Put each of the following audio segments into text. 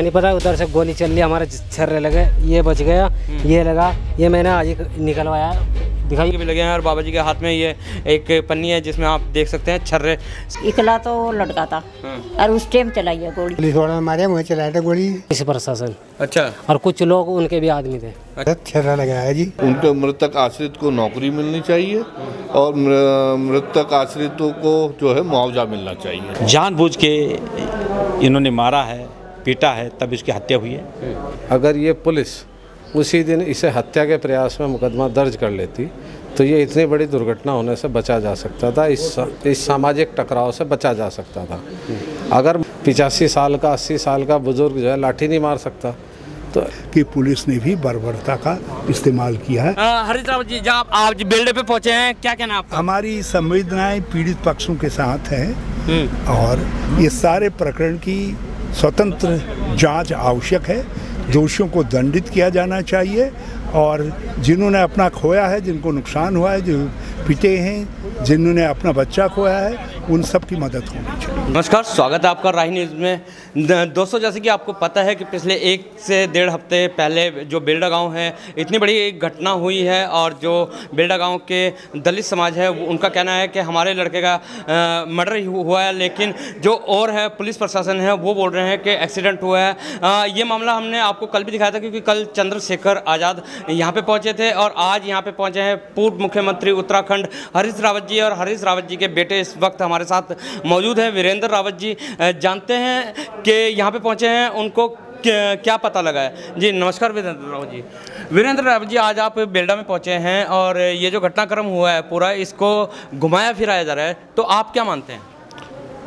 नहीं पता, उधर से गोली चल ली, हमारे छर्रे लगे, ये बच गया, ये लगा, ये मैंने आज निकलवाया, दिखाई भी लगे हैं। और बाबा जी के हाथ में ये एक पन्नी है जिसमें आप देख सकते हैं छर्रे। इकला तो लड़का था और उस टाइम चलाई है गोली। पुलिस वाला मारे, मुझे चलाया था गोली इसी प्रशासन। अच्छा। और कुछ लोग उनके भी आदमी थे। छर्रा लगाया जी। उनके मृतक आश्रित को नौकरी मिलनी चाहिए और मृतक आश्रितों को जो है मुआवजा मिलना चाहिए। जानबूझ के इन्होंने मारा है, पीटा है, तब इसकी हत्या हुई है। अगर ये पुलिस उसी दिन इसे हत्या के प्रयास में मुकदमा दर्ज कर लेती तो ये इतनी बड़ी दुर्घटना होने से बचा जा सकता था, इस सामाजिक टकराव से बचा जा सकता था। अगर 85 साल का 80 साल का बुजुर्ग जो है लाठी नहीं मार सकता तो कि पुलिस ने भी बर्बरता का इस्तेमाल किया है। हरीश रावत जी, जब आप बेल्डे पे पहुंचे हैं, क्या कहना आपका? हमारी संवेदनाएं पीड़ित पक्षों के साथ हैं और ये सारे प्रकरण की स्वतंत्र जांच आवश्यक है। दोषियों को दंडित किया जाना चाहिए और जिन्होंने अपना खोया है, जिनको नुकसान हुआ है, जो पिटे हैं, जिन्होंने अपना बच्चा खोया है, उन सब की मदद होनी चाहिए। नमस्कार, स्वागत है आपका राही न्यूज़ में। दोस्तों, जैसे कि आपको पता है कि पिछले 1 से 1.5 हफ्ते पहले जो बेल्डा गांव है, इतनी बड़ी एक घटना हुई है और जो बेल्डा गांव के दलित समाज है उनका कहना है कि हमारे लड़के का मर्डर हुआ है, लेकिन जो और है पुलिस प्रशासन है वो बोल रहे हैं कि एक्सीडेंट हुआ है। ये मामला हमने आपको कल भी दिखाया था, क्योंकि कल चंद्रशेखर आज़ाद यहाँ पे पहुँचे थे और आज यहाँ पे पहुँचे हैं पूर्व मुख्यमंत्री उत्तराखंड हरीश रावत जी। और हरीश रावत जी के बेटे इस वक्त हमारे साथ मौजूद है, वीरेंद्र रावत जी। जानते हैं कि यहाँ पे पहुँचे हैं, उनको क्या पता लगा है। जी नमस्कार वीरेंद्र रावत जी। वीरेंद्र रावत जी, आज आप बेल्डा में पहुँचे हैं और ये जो घटनाक्रम हुआ है पूरा, इसको घुमाया फिराया जा रहा है, तो आप क्या मानते हैं?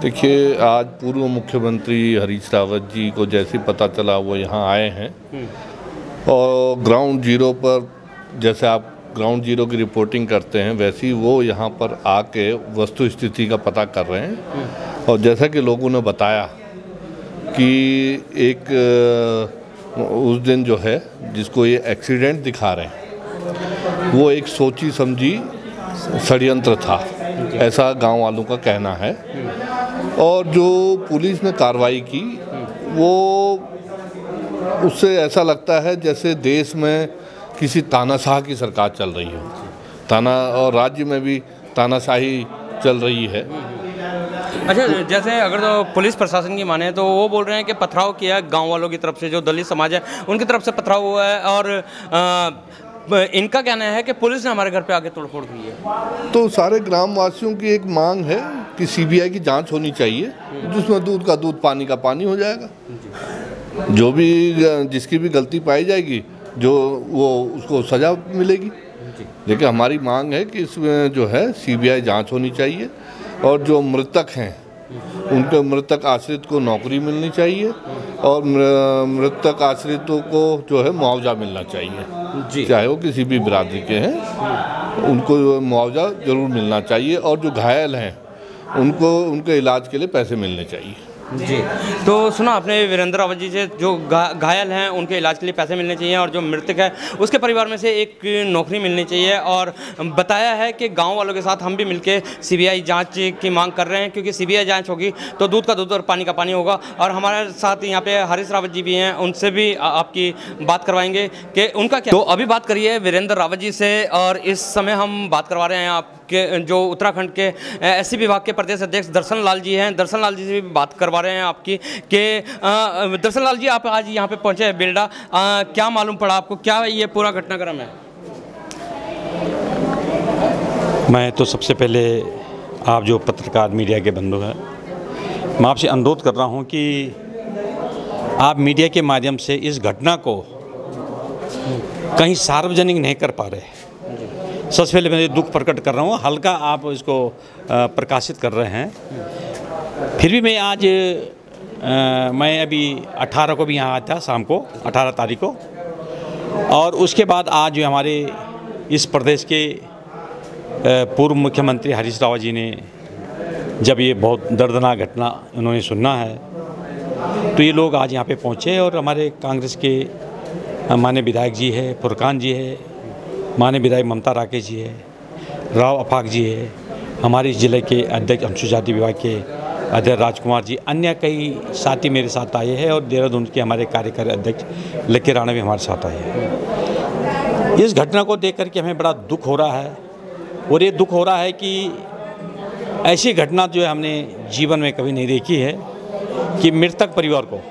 देखिए, आज पूर्व मुख्यमंत्री हरीश रावत जी को जैसे पता चला वो यहाँ आए हैं और ग्राउंड जीरो पर, जैसे आप ग्राउंड जीरो की रिपोर्टिंग करते हैं वैसे ही वो यहाँ पर आके वस्तु स्थिति का पता कर रहे हैं। और जैसा कि लोगों ने बताया कि एक उस दिन जो है जिसको ये एक्सीडेंट दिखा रहे हैं वो एक सोची समझी षड्यंत्र था, ऐसा गांव वालों का कहना है। और जो पुलिस ने कार्रवाई की वो उससे ऐसा लगता है जैसे देश में किसी तानाशाह की सरकार चल रही हो, और राज्य में भी तानाशाही चल रही है। अच्छा, जैसे अगर तो पुलिस प्रशासन की माने तो वो बोल रहे हैं कि पथराव किया गांव वालों की तरफ से, जो दलित समाज है उनकी तरफ से पथराव हुआ है, और इनका कहना है कि पुलिस ने हमारे घर पे आके तोड़फोड़ की है। तो सारे ग्रामवासियों की एक मांग है कि सीबीआई की जांच होनी चाहिए, जिसमें दूध का दूध पानी का पानी हो जाएगा। जो भी जिसकी भी गलती पाई जाएगी जो वो उसको सज़ा मिलेगी। लेकिन हमारी मांग है कि इसमें जो है सीबीआई जांच होनी चाहिए और जो मृतक हैं उनके मृतक आश्रित को नौकरी मिलनी चाहिए और मृतक आश्रितों को जो है मुआवजा मिलना चाहिए, चाहे वो किसी भी बिरादरी के हैं, उनको मुआवजा ज़रूर मिलना चाहिए। और जो घायल हैं उनको उनके इलाज के लिए पैसे मिलने चाहिए। जी, तो सुना आपने वीरेंद्र रावत जी से, जो घायल हैं उनके इलाज के लिए पैसे मिलने चाहिए और जो मृतक है उसके परिवार में से एक नौकरी मिलनी चाहिए। और बताया है कि गांव वालों के साथ हम भी मिलके सीबीआई जांच की मांग कर रहे हैं, क्योंकि सीबीआई जांच होगी तो दूध का दूध और पानी का पानी होगा। और हमारे साथ यहाँ पे हरीश रावत जी भी हैं, उनसे भी आपकी बात करवाएंगे कि उनका क्या। तो अभी बात करिए वीरेंद्र रावत जी से, और इस समय हम बात करवा रहे हैं आपके जो उत्तराखंड के एससी विभाग के प्रदेश अध्यक्ष दर्शन लाल जी हैं। दर्शन लाल जी से भी बात करवा रहे हैं आपकी कि दर्शन लाल जी, आप आज यहाँ पे पहुँचे हैं बेल्डा, क्या मालूम पड़ा आपको, क्या ये पूरा घटनाक्रम है? मैं तो सबसे पहले आप जो पत्रकार मीडिया के बंधु हैं, मैं आपसे अनुरोध कर रहा हूं कि आप मीडिया के माध्यम से इस घटना को कहीं सार्वजनिक नहीं कर पा रहे। सबसे पहले मैं दुख प्रकट कर रहा हूँ, हल्का आप इसको प्रकाशित कर रहे हैं। फिर भी मैं आज मैं अभी 18 को भी यहाँ आया था, शाम को 18 तारीख को, और उसके बाद आज जो हमारे इस प्रदेश के पूर्व मुख्यमंत्री हरीश रावत जी ने जब ये बहुत दर्दनाक घटना उन्होंने सुनना है तो ये लोग आज यहाँ पे पहुँचे। और हमारे कांग्रेस के माननीय विधायक जी है, फुरकान जी है, माननीय विधायक ममता राकेश जी है, राव अफाक जी है, हमारे ज़िले के अध्यक्ष अनुसूचित जाति विभाग के अध्यक्ष राजकुमार जी, अन्य कई साथी मेरे साथ आए हैं और देहरादून के हमारे कार्यकारी अध्यक्ष लक्की राणा भी हमारे साथ आए हैं। इस घटना को देख करके हमें बड़ा दुख हो रहा है और ये दुख हो रहा है कि ऐसी घटना जो है हमने जीवन में कभी नहीं देखी है कि मृतक परिवार को,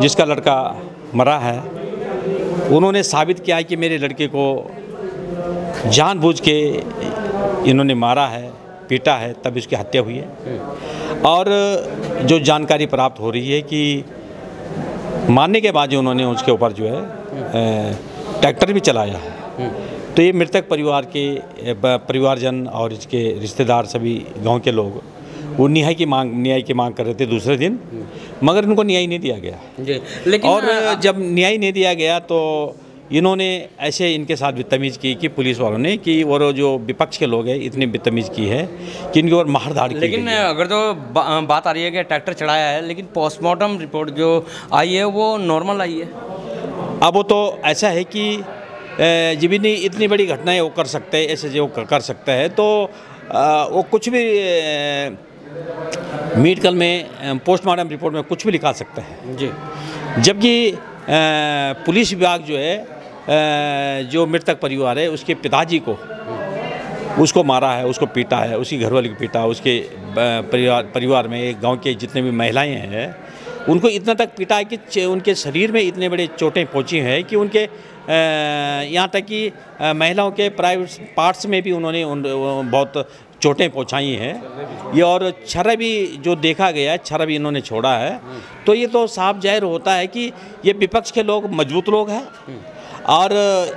जिसका लड़का मरा है, उन्होंने साबित किया है कि मेरे लड़के को जानबूझ के इन्होंने मारा है, पीटा है, तब इसकी हत्या हुई है। और जो जानकारी प्राप्त हो रही है कि मारने के बाद जो उन्होंने उसके ऊपर जो है ट्रैक्टर भी चलाया है। तो ये मृतक परिवार के परिवारजन और इसके रिश्तेदार सभी गांव के लोग वो न्याय की मांग कर रहे थे दूसरे दिन, मगर इनको न्याय नहीं दिया गया जी। लेकिन और जब न्याय नहीं दिया गया तो इन्होंने ऐसे इनके साथ बदतमीज़ की कि पुलिस वालों ने कि और जो विपक्ष के लोग हैं इतनी बदतमीज़ की है कि इनकी और मारधाड़ की। लेकिन अगर तो बात आ रही है कि ट्रैक्टर चढ़ाया है, लेकिन पोस्टमार्टम रिपोर्ट जो आई है वो नॉर्मल आई है। अब वो तो ऐसा है कि जब भी इतनी बड़ी घटनाएं वो कर सकते हैं, ऐसे जो कर सकते हैं तो वो कुछ भी मेडिकल में पोस्टमार्टम रिपोर्ट में कुछ भी लिखा सकते हैं जी। जबकि पुलिस विभाग जो है जो मृतक परिवार है उसके पिताजी को उसको मारा है, उसको पीटा है, उसकी घरवाली को पीटा, उसके परिवार में गांव के जितने भी महिलाएं हैं उनको इतना तक पीटा है कि उनके शरीर में इतने बड़े चोटें पहुंची हैं कि उनके यहाँ तक कि महिलाओं के प्राइवेट पार्ट्स में भी उन्होंने बहुत चोटें पहुंचाई हैं। ये और छर्रा भी जो देखा गया है, छर्रा भी इन्होंने छोड़ा है। तो ये तो साफ जाहिर होता है कि ये विपक्ष के लोग मजबूत लोग हैं और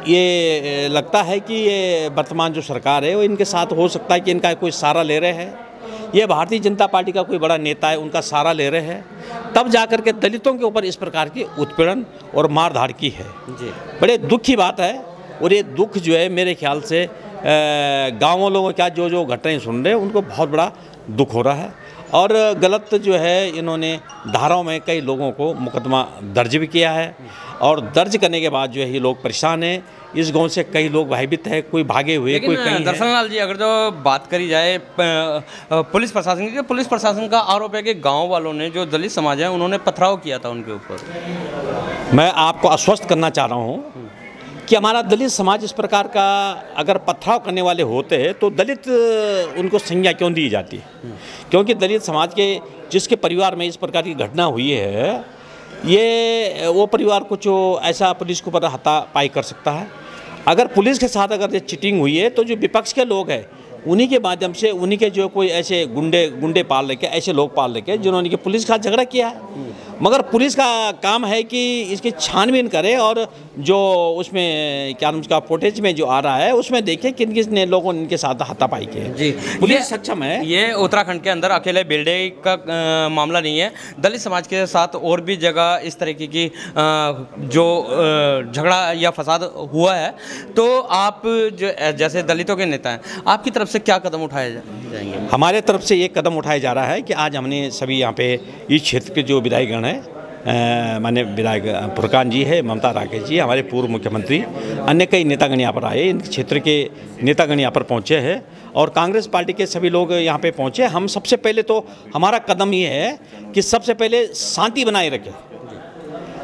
ये लगता है कि ये वर्तमान जो सरकार है वो इनके साथ हो सकता है कि इनका कोई सहारा ले रहे हैं। ये भारतीय जनता पार्टी का कोई बड़ा नेता है, उनका सहारा ले रहे हैं, तब जाकर के दलितों के ऊपर इस प्रकार की उत्पीड़न और मारधाड़ की है जी। बड़े दुख की बात है और ये दुख जो है मेरे ख्याल से गाँव लोगों क्या जो घटनाएं सुन रहे हैं उनको बहुत बड़ा दुख हो रहा है। और गलत जो है इन्होंने धाराओं में कई लोगों को मुकदमा दर्ज भी किया है और दर्ज करने के बाद जो है ये लोग परेशान हैं। इस गांव से कई लोग भयभीत हैं, कोई भागे हुए, कोई कहीं। दर्शन लाल जी, अगर जो बात करी जाए पुलिस प्रशासन की, पुलिस प्रशासन का आरोप है कि गांव वालों ने जो दलित समाज है उन्होंने पथराव किया था उनके ऊपर। मैं आपको आश्वस्त करना चाह रहा हूँ कि हमारा दलित समाज इस प्रकार का अगर पथराव करने वाले होते हैं तो दलित उनको संज्ञा क्यों दी जाती है? क्योंकि दलित समाज के जिसके परिवार में इस प्रकार की घटना हुई है ये वो परिवार कुछ ऐसा पुलिस के ऊपर हाथापाई कर सकता है। अगर पुलिस के साथ अगर ये चीटिंग हुई है तो जो विपक्ष के लोग हैं उन्हीं के माध्यम से, उन्हीं के जो कोई ऐसे गुंडे पाल लेके, ऐसे लोग पाल लेके जिन्होंने कि पुलिस का झगड़ा किया है। मगर पुलिस का काम है कि इसकी छानबीन करे और जो उसमें क्या नाम उसका फुटेज में जो आ रहा है उसमें देखे किन किसने लोगों ने इनके साथ हाथापाई की है जी। पुलिस सक्षम है। ये उत्तराखंड के अंदर अकेले बेल्डे का मामला नहीं है, दलित समाज के साथ और भी जगह इस तरीके की जो झगड़ा या फसाद हुआ है। तो आप जो जैसे दलितों के नेता हैं, आपकी तरफ से क्या कदम उठाए जाएंगे? हमारे तरफ से ये कदम उठाया जा रहा है कि आज हमने सभी यहाँ पे इस क्षेत्र के जो विधायकगण है, माननीय विधायक फुरकान जी है, ममता राकेश जी, हमारे पूर्व मुख्यमंत्री, अन्य कई नेतागण यहाँ पर आए, इन क्षेत्र के नेतागण यहाँ पर पहुँचे हैं और कांग्रेस पार्टी के सभी लोग यहाँ पे पहुँचे। हम सबसे पहले तो हमारा कदम ये है कि सबसे पहले शांति बनाए रखें,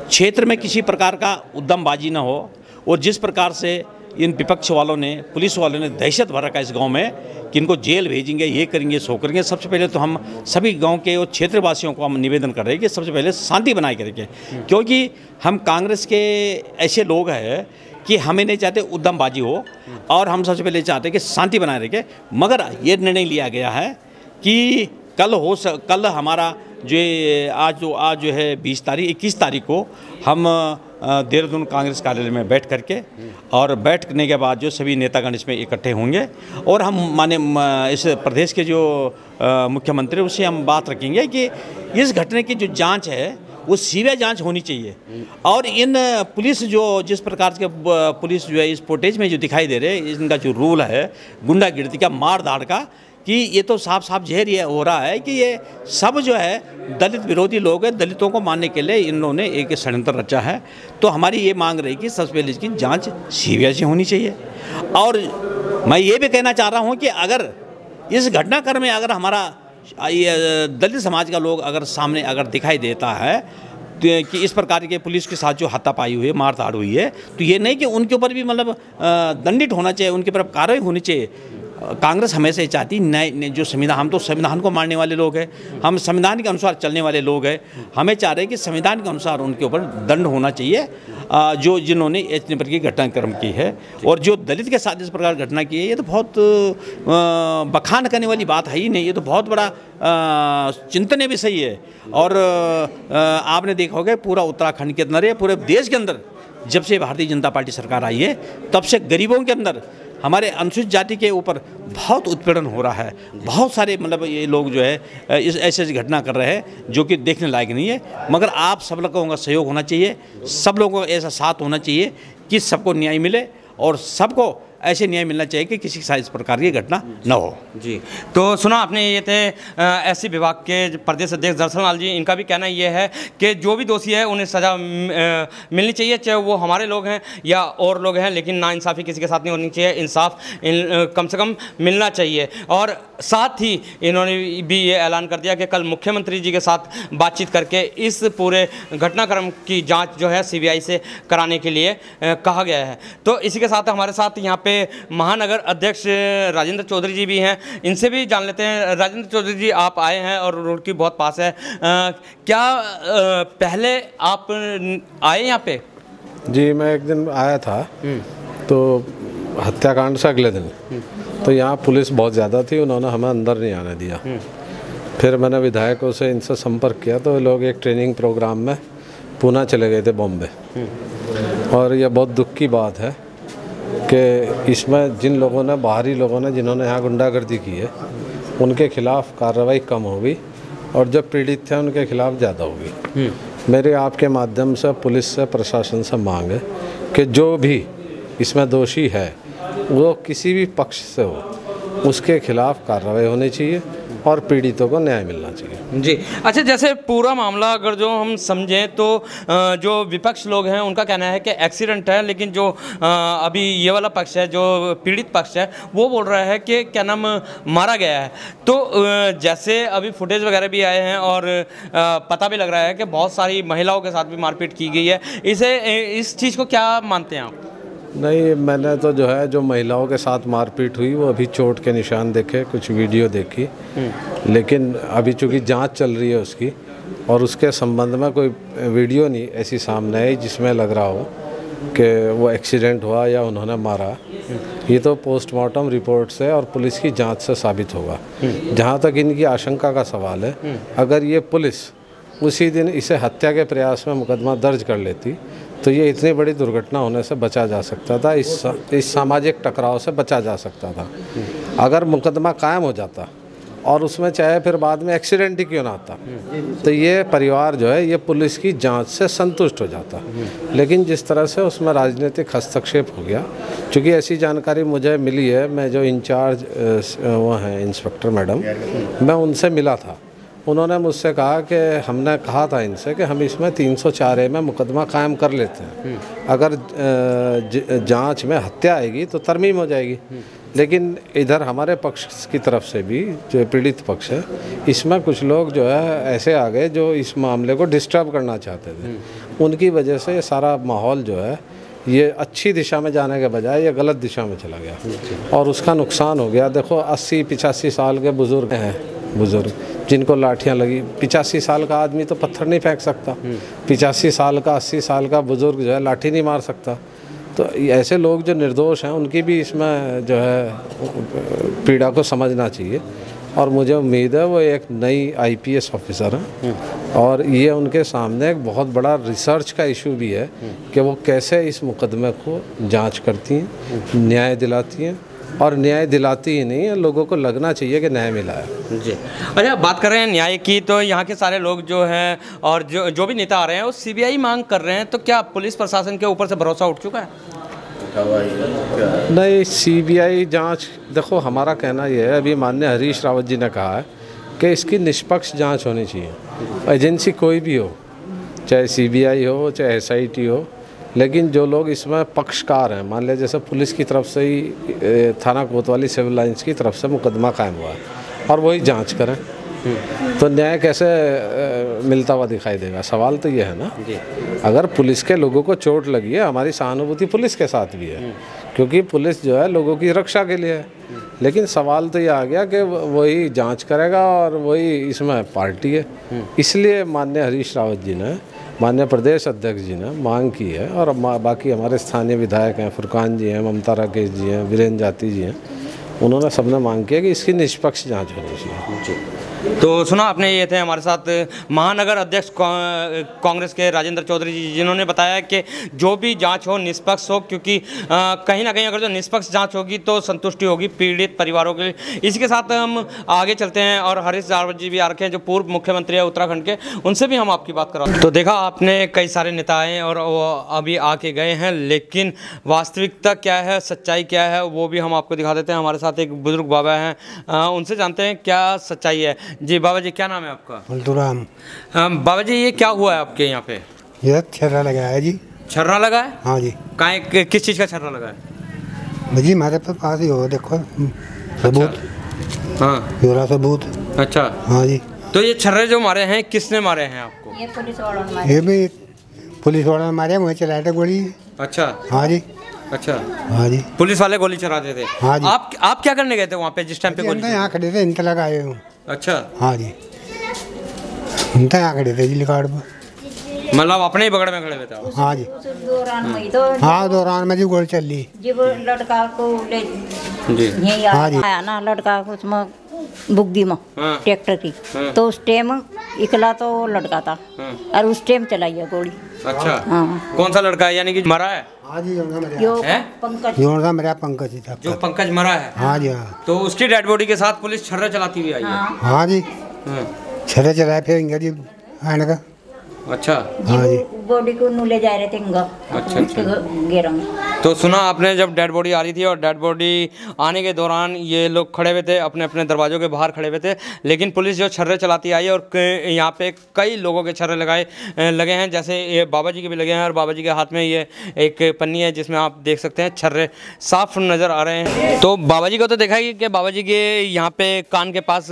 क्षेत्र में किसी प्रकार का उद्यमबाजी न हो। और जिस प्रकार से इन विपक्ष वालों ने, पुलिस वालों ने दहशत भर रखा है इस गांव में कि इनको जेल भेजेंगे, ये करेंगे, सो करेंगे। सबसे पहले तो हम सभी गांव के और क्षेत्रवासियों को हम निवेदन कर रहे हैं कि सबसे पहले शांति बनाए के रखें, क्योंकि हम कांग्रेस के ऐसे लोग हैं कि हमें नहीं चाहते उद्यमबाजी हो और हम सबसे पहले चाहते हैं कि शांति बनाए रखें। मगर ये निर्णय लिया गया है कि कल हमारा जो आज जो है 21 तारीख को हम देहरादून कांग्रेस कार्यालय में बैठ करके और बैठने के बाद जो सभी नेतागण इसमें इकट्ठे होंगे और हम माने इस प्रदेश के जो मुख्यमंत्री उससे हम बात रखेंगे कि इस घटना की जो जांच है वो सीबीआई जांच होनी चाहिए। और इन पुलिस जो जिस प्रकार के पुलिस जो है इस फुटेज में जो दिखाई दे रहे हैं, इनका जो रूल है गुंडागिर्दी का, मार धाड़ का, कि ये तो साफ जहर ये हो रहा है कि ये सब जो है दलित विरोधी लोग हैं। दलितों को मारने के लिए इन्होंने एक षड्यंत्र रचा है। तो हमारी ये मांग रही कि सबसे पहले इसकी जांच सीबीआई से होनी चाहिए। और मैं ये भी कहना चाह रहा हूँ कि अगर इस घटनाक्रम में अगर हमारा दलित समाज का लोग अगर सामने अगर दिखाई देता है कि इस प्रकार के पुलिस के साथ जो हाथापाई हुई है, मारधाड़ हुई है, तो ये नहीं कि उनके ऊपर भी मतलब दंडित होना चाहिए, उनके ऊपर कार्रवाई होनी चाहिए। कांग्रेस हमेशा चाहती न्याय, जो संविधान, हम तो संविधान को मानने वाले लोग हैं, हम संविधान के अनुसार चलने वाले लोग हैं, हमें चाह रहे हैं कि संविधान के अनुसार उनके ऊपर दंड होना चाहिए जो जिन्होंने इस प्रकार की घटनाक्रम की है। और जो दलित के साथ इस प्रकार घटना की है, ये तो बहुत बखान करने वाली बात है ही नहीं, ये तो बहुत बड़ा चिंतनीय विषय है। और आपने देखा होगा पूरा उत्तराखंड के अंदर या पूरे देश के अंदर जब से भारतीय जनता पार्टी सरकार आई है, तब से गरीबों के अंदर, हमारे अनुसूचित जाति के ऊपर बहुत उत्पीड़न हो रहा है। बहुत सारे मतलब ये लोग जो है इस ऐसी घटना कर रहे हैं जो कि देखने लायक नहीं है। मगर आप सब लोगों का सहयोग होना चाहिए, सब लोगों का ऐसा साथ होना चाहिए कि सबको न्याय मिले और सबको ऐसे न्याय मिलना चाहिए कि किसी के साथ इस प्रकार की घटना न हो। जी, तो सुना आपने, ये थे एससी विभाग के प्रदेश अध्यक्ष दर्शन लाल जी। इनका भी कहना ये है कि जो भी दोषी है उन्हें सज़ा मिलनी चाहिए, चाहे वो हमारे लोग हैं या और लोग हैं, लेकिन नाइंसाफ़ी किसी के साथ नहीं होनी चाहिए, इंसाफ कम से कम मिलना चाहिए। और साथ ही इन्होंने भी ये ऐलान कर दिया कि कल मुख्यमंत्री जी के साथ बातचीत करके इस पूरे घटनाक्रम की जाँच जो है CBI से कराने के लिए कहा गया है। तो इसी के साथ हमारे साथ यहाँ पे महानगर अध्यक्ष राजेंद्र चौधरी जी भी हैं, इनसे भी जान लेते हैं। राजेंद्र चौधरी जी, आप आए हैं और रोड की बहुत पास है, क्या पहले आप आए यहाँ पे? जी, मैं एक दिन आया था, तो हत्याकांड से अगले दिन तो यहाँ पुलिस बहुत ज़्यादा थी, उन्होंने हमें अंदर नहीं आने दिया। फिर मैंने विधायकों से इनसे संपर्क किया तो लोग एक ट्रेनिंग प्रोग्राम में पूना चले गए थे, बॉम्बे। और यह बहुत दुख की बात है कि इसमें जिन लोगों ने, बाहरी लोगों ने जिन्होंने यहाँ गुंडागर्दी की है, उनके खिलाफ कार्रवाई कम होगी और जो पीड़ित थे उनके खिलाफ ज़्यादा होगी। मेरे आपके माध्यम से पुलिस से, प्रशासन से मांग है कि जो भी इसमें दोषी है वो किसी भी पक्ष से हो, उसके खिलाफ कार्रवाई होनी चाहिए और पीड़ितों को न्याय मिलना चाहिए। जी, अच्छा, जैसे पूरा मामला अगर जो हम समझें तो जो विपक्ष लोग हैं उनका कहना है कि एक्सीडेंट है, लेकिन जो अभी ये वाला पक्ष है, जो पीड़ित पक्ष है, वो बोल रहा है कि क्या नाम मारा गया है। तो जैसे अभी फुटेज वगैरह भी आए हैं और पता भी लग रहा है कि बहुत सारी महिलाओं के साथ भी मारपीट की गई है, इस चीज़ को क्या मानते हैं आप? नहीं, मैंने तो जो है, जो महिलाओं के साथ मारपीट हुई वो अभी चोट के निशान देखे, कुछ वीडियो देखी, लेकिन अभी चूँकि जांच चल रही है उसकी, और उसके संबंध में कोई वीडियो नहीं ऐसी सामने आई जिसमें लग रहा हो कि वो एक्सीडेंट हुआ या उन्होंने मारा। ये तो पोस्टमार्टम रिपोर्ट से और पुलिस की जांच से साबित होगा। जहाँ तक इनकी आशंका का सवाल है, अगर ये पुलिस उसी दिन इसे हत्या के प्रयास में मुकदमा दर्ज कर लेती तो ये इतनी बड़ी दुर्घटना होने से बचा जा सकता था, इस सामाजिक टकराव से बचा जा सकता था। अगर मुकदमा कायम हो जाता और उसमें चाहे फिर बाद में एक्सीडेंट ही क्यों ना आता, तो ये परिवार जो है ये पुलिस की जांच से संतुष्ट हो जाता। लेकिन जिस तरह से उसमें राजनीतिक हस्तक्षेप हो गया, क्योंकि ऐसी जानकारी मुझे मिली है, मैं जो इंचार्ज वो हैं इंस्पेक्टर मैडम, मैं उनसे मिला था। उन्होंने मुझसे कहा कि हमने कहा था इनसे कि हम इसमें 304A में मुकदमा कायम कर लेते हैं, अगर जांच में हत्या आएगी तो तरमीम हो जाएगी। लेकिन इधर हमारे पक्ष की तरफ से भी, जो पीड़ित पक्ष है, इसमें कुछ लोग जो है ऐसे आ गए जो इस मामले को डिस्टर्ब करना चाहते थे। उनकी वजह से ये सारा माहौल जो है ये अच्छी दिशा में जाने के बजाय ये गलत दिशा में चला गया और उसका नुकसान हो गया। देखो 80-85 साल के बुज़ुर्ग हैं, बुज़ुर्ग जिनको लाठियां लगी। 85 साल का आदमी तो पत्थर नहीं फेंक सकता, 85 साल का, 80 साल का बुज़ुर्ग जो है लाठी नहीं मार सकता। तो ऐसे लोग जो निर्दोष हैं उनकी भी इसमें जो है पीड़ा को समझना चाहिए। और मुझे उम्मीद है वो एक नई IPS ऑफिसर हैं और ये उनके सामने एक बहुत बड़ा रिसर्च का इशू भी है कि वो कैसे इस मुकदमे को जांच करती हैं, न्याय दिलाती हैं। और न्याय दिलाती ही नहीं है, लोगों को लगना चाहिए कि न्याय मिला है। जी, अच्छा, बात कर रहे हैं न्याय की, तो यहाँ के सारे लोग जो हैं और जो भी नेता आ रहे हैं वो CBI मांग कर रहे हैं, तो क्या पुलिस प्रशासन के ऊपर से भरोसा उठ चुका है? नहीं, CBI जांच, देखो हमारा कहना यह है, अभी माननीय हरीश रावत जी ने कहा है कि इसकी निष्पक्ष जांच होनी चाहिए। एजेंसी कोई भी हो, चाहे CBI हो, चाहे SIT हो, लेकिन जो लोग इसमें पक्षकार हैं, मान लिया जैसे पुलिस की तरफ से ही थाना कोतवाली सिविल लाइंस की तरफ से मुकदमा कायम हुआ है और वही जांच करें। तो न्याय कैसे मिलता हुआ दिखाई देगा? सवाल तो ये है ना, अगर पुलिस के लोगों को चोट लगी है, हमारी सहानुभूति पुलिस के साथ भी है, क्योंकि पुलिस जो है लोगों की रक्षा के लिए है। लेकिन सवाल तो ये आ गया कि वही जांच करेगा और वही इसमें पार्टी है। इसलिए माननीय हरीश रावत जी ने, माननीय प्रदेश अध्यक्ष जी ने मांग की है, और बाकी हमारे स्थानीय विधायक हैं, फुरकान जी हैं, ममता राकेश जी हैं, वीरेंद्र जाती जी हैं, उन्होंने सबने मांग किया कि इसकी निष्पक्ष जांच होनी चाहिए। तो सुना आपने, ये थे हमारे साथ महानगर अध्यक्ष कांग्रेस के राजेंद्र चौधरी जी, जिन्होंने बताया कि जो भी जांच हो निष्पक्ष हो, क्योंकि कहीं ना कहीं अगर जो निष्पक्ष जांच होगी तो संतुष्टि होगी पीड़ित परिवारों के लिए। इसी के साथ हम आगे चलते हैं और हरीश रावत जी भी आ रखे हैं, जो पूर्व मुख्यमंत्री है उत्तराखंड के, उनसे भी हम आपकी बात करा। तो देखा आपने, कई सारे नेता आए और वो अभी आके गए हैं, लेकिन वास्तविकता क्या है, सच्चाई क्या है, वो भी हम आपको दिखा देते हैं। हमारे साथ एक बुजुर्ग बाबा हैं, उनसे जानते हैं क्या सच्चाई है। जी बाबा जी, क्या नाम है आपका? फुलतुराम। बाबा जी, ये क्या हुआ है आपके यहाँ पे? ये छर्रा लगा है जी। छर्रा लगा है? हाँ जी। किस चीज़ का छर्रा लगा है? जी हमारे पास ही हो, देखो सबूत। अच्छा। हाँ, पूरा सबूत। अच्छा। हाँ जी। तो ये छर्रे जो मारे हैं, किसने मारे हैं आपको? ये पुलिस वालों ने मारे। ये भी पुलिस वालों ने मारे, मुझे चलाया था गोली। अच्छा। हाँ जी। अच्छा। हाँ जी। पुलिस वाले गोली चलाते थे? हाँ जी। आप क्या करने गए थे वहाँ पे जिस टाइम पे गोली? यहाँ खड़े थे, इंत लगाए हूँ। अच्छा। हाँ जी, इंत यहाँ खड़े थे जी लिकाड़ पर। मतलब अपने ही बगड़ में खड़े हुए थे? हाँ जी। उस दौरान में तो हाँ, दौरान में जी गोली चल ली। जब लड़का को ले जी। यही हाँ जी। आया ना लड़का को, उसमें बुग्गी में हाँ। ट्रैक्टर की, तो उस टाइम इकला तो लड़का था, और उस टाइम चलाई है गोली। अच्छा। हाँ। कौन सा लड़का है, यानी कि मरा है? हाँ जी, यो पंकज। मेरा पंकज ही था। जो पंकज मरा है? हाँ जी। हाँ। तो उसकी डेड बॉडी के साथ पुलिस छर्रा चलाती हुई आई है? हाँ जी, हाँ। छर्रे चलाए फिर जी आने का। अच्छा। हाँ जी। बॉडी को ले जा रहे थे अच्छा। घेरा में। तो सुना आपने, जब डेड बॉडी आ रही थी और डेड बॉडी आने के दौरान ये लोग खड़े हुए थे, अपने अपने दरवाजों के बाहर खड़े हुए थे, लेकिन पुलिस जो छर्रे चलाती आई और यहाँ पे कई लोगों के छर्रे लगे हैं, जैसे ये बाबा जी के भी लगे हैं, और बाबा जी के हाथ में ये एक पन्नी है जिसमें आप देख सकते हैं छर्रे साफ नज़र आ रहे हैं। तो बाबा जी को तो देखा ही कि बाबा जी के यहाँ पे कान के पास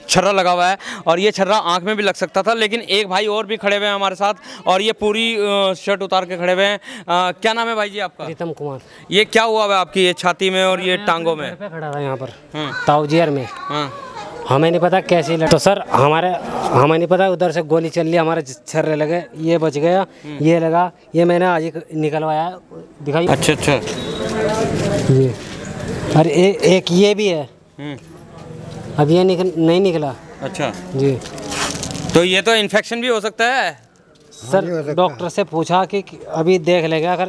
छर्रा लगा हुआ है, और ये छर्रा आंख में भी लग सकता था। लेकिन एक भाई और भी खड़े हुए हैं हमारे साथ, और ये पूरी शर्ट उतार के खड़े हुए हैं। क्या नाम है भाई जी आपका? प्रीतम कुमार। ये क्या हुआ है आपकी ये छाती में और ये टांगों में? पे खड़ा था यहाँ पर हाँ। ताऊजियर में। हाँ। हमें नहीं पता कैसे तो सर हमें नहीं पता, उधर से गोली चल ली, हमारे छर्रे लगे, ये बच गया, ये लगा, ये मैंने आज ही निकलवाया, दिखाई। अच्छा अच्छा। ये अरे एक ये भी है, अब ये नहीं निकला। अच्छा जी। तो ये तो इन्फेक्शन भी हो सकता है सर। डॉक्टर से पूछा कि अभी देख लेगा, अगर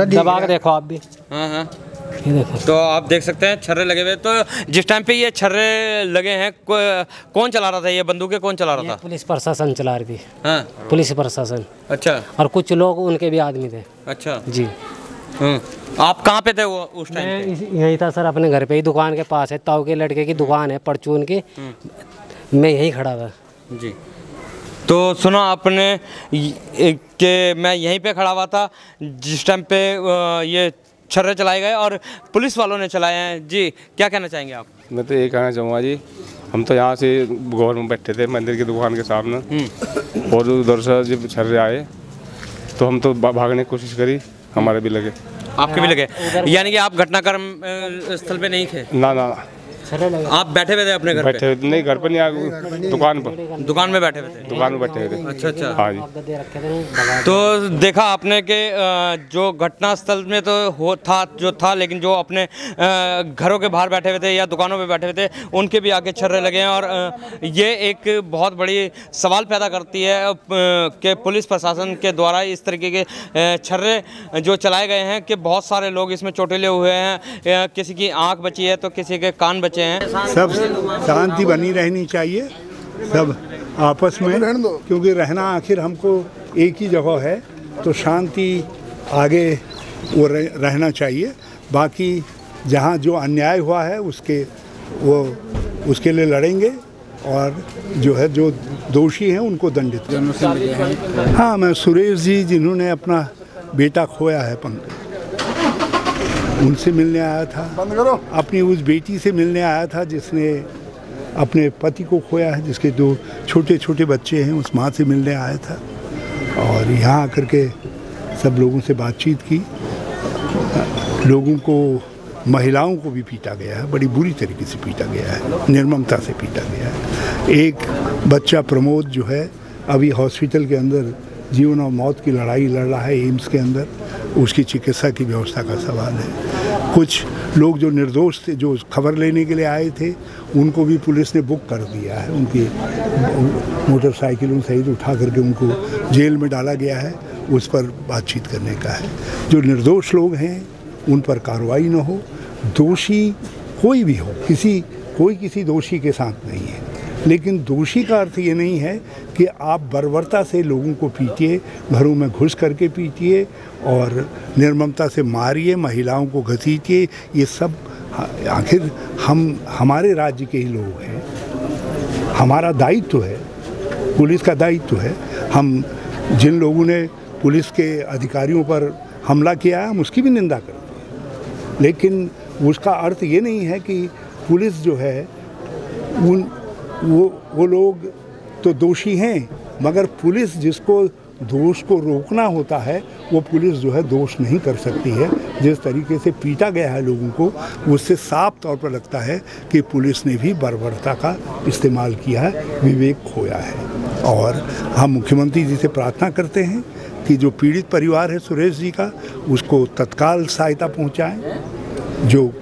दबा के देखो आप भी। हाँ हाँ। ये देखो, तो आप देख सकते हैं छर्रे लगे हुए। तो जिस टाइम पे ये छर्रे लगे हैं, कौन चला रहा था ये बंदूकें? कौन चला रहा था? पुलिस प्रशासन चला रही थी। हाँ। पुलिस प्रशासन। अच्छा। और कुछ लोग उनके भी आदमी थे। अच्छा जी। आप कहाँ पे थे वो उस टाइम पे? यहीं था सर, अपने घर पे ही, दुकान के पास है, ताऊ के लड़के की दुकान है परचून की, मैं यहीं खड़ा था। जी। तो सुना आपने कि मैं यहीं पे खड़ा हुआ था जिस टाइम पे ये छर्रे चलाए गए और पुलिस वालों ने चलाए हैं। जी, क्या कहना चाहेंगे आप? मैं तो ये कहना चाहूँगा जी, हम तो यहाँ से गोर में बैठे थे मंदिर की दुकान के सामने, और उधर से जब छर्रे आए तो हम तो भागने की कोशिश करी, हमारे भी लगे। आपके भी लगे? यानी कि आप घटनाक्रम स्थल पे नहीं थे? ना ना, आप बैठे हुए थे अपने घर बैठे हुए? नहीं, घर पर नहीं आए, दुकान पर। दुकान में बैठे हुए थे? दुकान में बैठे हुए थे। अच्छा अच्छा। हाँ जी। तो देखा आपने कि जो घटना स्थल में तो था, लेकिन जो अपने घरों के बाहर बैठे हुए थे या दुकानों पे बैठे हुए थे, उनके भी आगे छर्रे लगे हैं। और ये एक बहुत बड़ी सवाल पैदा करती है कि पुलिस प्रशासन के द्वारा इस तरीके के छर्रे जो चलाए गए हैं कि बहुत सारे लोग इसमें चोटिले हुए हैं, किसी की आँख बची है तो किसी के कान बचे हैं। सब शांति बनी रहनी चाहिए, सब आपस में, क्योंकि रहना आखिर हमको एक ही जगह है, तो शांति आगे वो रहना चाहिए। बाकी जहाँ जो अन्याय हुआ है उसके लिए लड़ेंगे, और जो है जो दोषी हैं उनको दंडित करेंगे। हाँ, मैं सुरेश जी, जिन्होंने अपना बेटा खोया है पंकज, उनसे मिलने आया था। अपनी उस बेटी से मिलने आया था जिसने अपने पति को खोया है, जिसके 2 छोटे छोटे बच्चे हैं, उस माँ से मिलने आया था और यहाँ आकर के सब लोगों से बातचीत की। लोगों को, महिलाओं को भी पीटा गया है, बड़ी बुरी तरीके से पीटा गया है, निर्ममता से पीटा गया है। एक बच्चा प्रमोद जो है अभी हॉस्पिटल के अंदर जीवन और मौत की लड़ाई लड़ रहा है एम्स के अंदर, उसकी चिकित्सा की व्यवस्था का सवाल है। कुछ लोग जो निर्दोष थे, जो खबर लेने के लिए आए थे, उनको भी पुलिस ने बुक कर दिया है, उनकी मोटरसाइकिलों सहित उठा करके उनको जेल में डाला गया है, उस पर बातचीत करने का है। जो निर्दोष लोग हैं उन पर कार्रवाई न हो, दोषी कोई भी हो, कोई किसी दोषी के साथ नहीं है, लेकिन दोषी का अर्थ ये नहीं है कि आप बर्बरता से लोगों को पीटिए, घरों में घुस करके पीटिए और निर्ममता से मारिए, महिलाओं को घसीटिए। ये सब आखिर हमारे राज्य के ही लोग हैं, हमारा दायित्व है, पुलिस का दायित्व है। हम जिन लोगों ने पुलिस के अधिकारियों पर हमला किया है, हम उसकी भी निंदा करते हैं, लेकिन उसका अर्थ ये नहीं है कि पुलिस जो है वो लोग तो दोषी हैं, मगर पुलिस जिसको दोष को रोकना होता है वो पुलिस जो है दोष नहीं कर सकती है। जिस तरीके से पीटा गया है लोगों को, उससे साफ तौर पर लगता है कि पुलिस ने भी बर्बरता का इस्तेमाल किया है, विवेक खोया है। और हम मुख्यमंत्री जी से प्रार्थना करते हैं कि जो पीड़ित परिवार है सुरेश जी का, उसको तत्काल सहायता पहुंचाएं। जो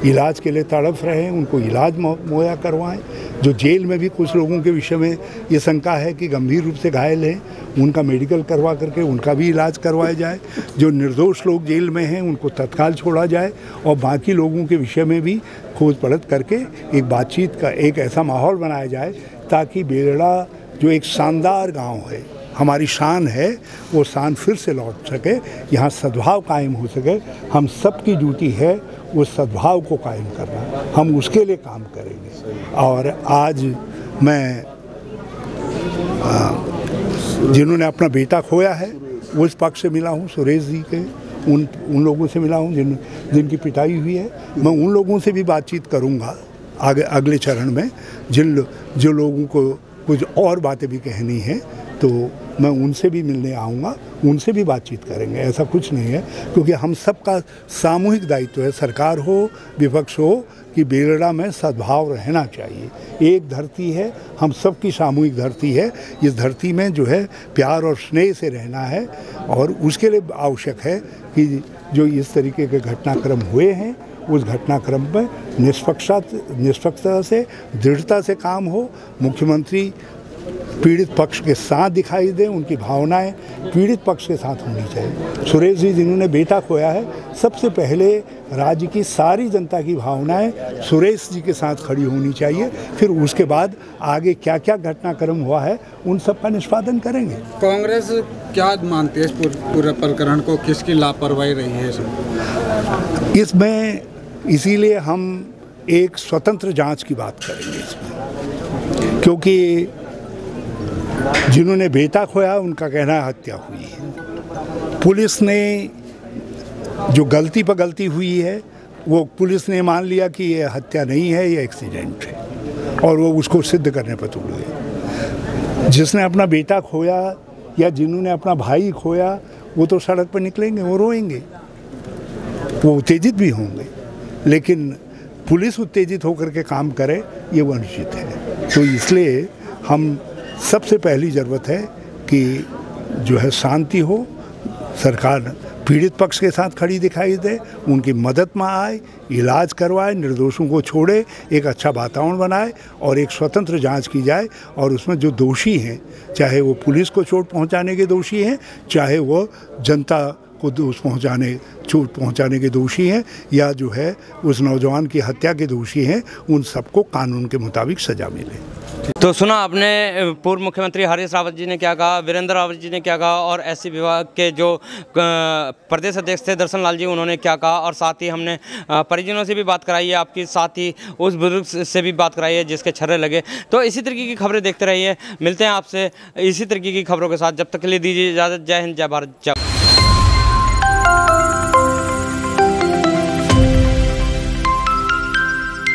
इलाज के लिए तड़प रहे हैं उनको इलाज मुहैया करवाएं। जो जेल में भी कुछ लोगों के विषय में ये शंका है कि गंभीर रूप से घायल हैं, उनका मेडिकल करवा करके उनका भी इलाज करवाया जाए। जो निर्दोष लोग जेल में हैं उनको तत्काल छोड़ा जाए और बाकी लोगों के विषय में भी खोज पड़त करके एक बातचीत का एक ऐसा माहौल बनाया जाए ताकि बेलड़ा जो एक शानदार गाँव है, हमारी शान है, वो शान फिर से लौट सके, यहाँ सद्भाव कायम हो सके। हम सबकी ड्यूटी है उस सद्भाव को कायम करना, हम उसके लिए काम करेंगे। और आज मैं जिन्होंने अपना बेटा खोया है उस पक्ष से मिला हूँ, सुरेश जी के उन लोगों से मिला हूँ जिनकी पिटाई हुई है। मैं उन लोगों से भी बातचीत करूँगा अगले चरण में, जो लोगों को कुछ और बातें भी कहनी है तो मैं उनसे भी मिलने आऊँगा, उनसे भी बातचीत करेंगे। ऐसा कुछ नहीं है, क्योंकि हम सबका सामूहिक दायित्व है, सरकार हो विपक्ष हो, कि बेलड़ा में सद्भाव रहना चाहिए। एक धरती है, हम सबकी सामूहिक धरती है, इस धरती में जो है प्यार और स्नेह से रहना है। और उसके लिए आवश्यक है कि जो इस तरीके के घटनाक्रम हुए हैं उस घटनाक्रम में निष्पक्षता से, दृढ़ता से काम हो। मुख्यमंत्री पीड़ित पक्ष के साथ दिखाई दे, उनकी भावनाएं पीड़ित पक्ष के साथ होनी चाहिए। सुरेश जी जिन्होंने बेटा खोया है, सबसे पहले राज्य की सारी जनता की भावनाएं सुरेश जी के साथ खड़ी होनी चाहिए, फिर उसके बाद आगे क्या क्या घटनाक्रम हुआ है उन सब का निष्पादन करेंगे। कांग्रेस क्या मानती है इस पूरे प्रकरण को, किसकी लापरवाही रही है इसमें? इसीलिए हम एक स्वतंत्र जांच की बात करेंगे इसमें, क्योंकि जिन्होंने बेटा खोया उनका कहना है हत्या हुई है। पुलिस ने जो गलती पर गलती हुई है वो पुलिस ने मान लिया कि ये हत्या नहीं है, ये एक्सीडेंट है, और वो उसको सिद्ध करने पर तुल गए। जिसने अपना बेटा खोया या जिन्होंने अपना भाई खोया वो तो सड़क पर निकलेंगे, वो रोएंगे, वो उत्तेजित भी होंगे, लेकिन पुलिस उत्तेजित होकर के काम करे ये वो अनुचित है। तो इसलिए हम सबसे पहली ज़रूरत है कि जो है शांति हो, सरकार पीड़ित पक्ष के साथ खड़ी दिखाई दे, उनकी मदद में आए, इलाज करवाए, निर्दोषों को छोड़े, एक अच्छा वातावरण बनाए और एक स्वतंत्र जांच की जाए। और उसमें जो दोषी हैं, चाहे वो पुलिस को चोट पहुंचाने के दोषी हैं, चाहे वो जनता को चोट पहुंचाने के दोषी हैं, या जो है उस नौजवान की हत्या के दोषी हैं, उन सबको कानून के मुताबिक सजा मिले। तो सुना आपने पूर्व मुख्यमंत्री हरीश रावत जी ने क्या कहा, वीरेंद्र रावत जी ने क्या कहा, और एससी विभाग के जो प्रदेश अध्यक्ष थे दर्शन लाल जी उन्होंने क्या कहा, और साथ ही हमने परिजनों से भी बात कराई है आपकी, साथ ही उस बुजुर्ग से भी बात कराई है जिसके छर्रे लगे। तो इसी तरीके की खबरें देखते रहिए, मिलते हैं आपसे इसी तरीके की खबरों के साथ। जब तक के लिए दीजिए इजाज़त। जय हिंद, जय भारत, जय।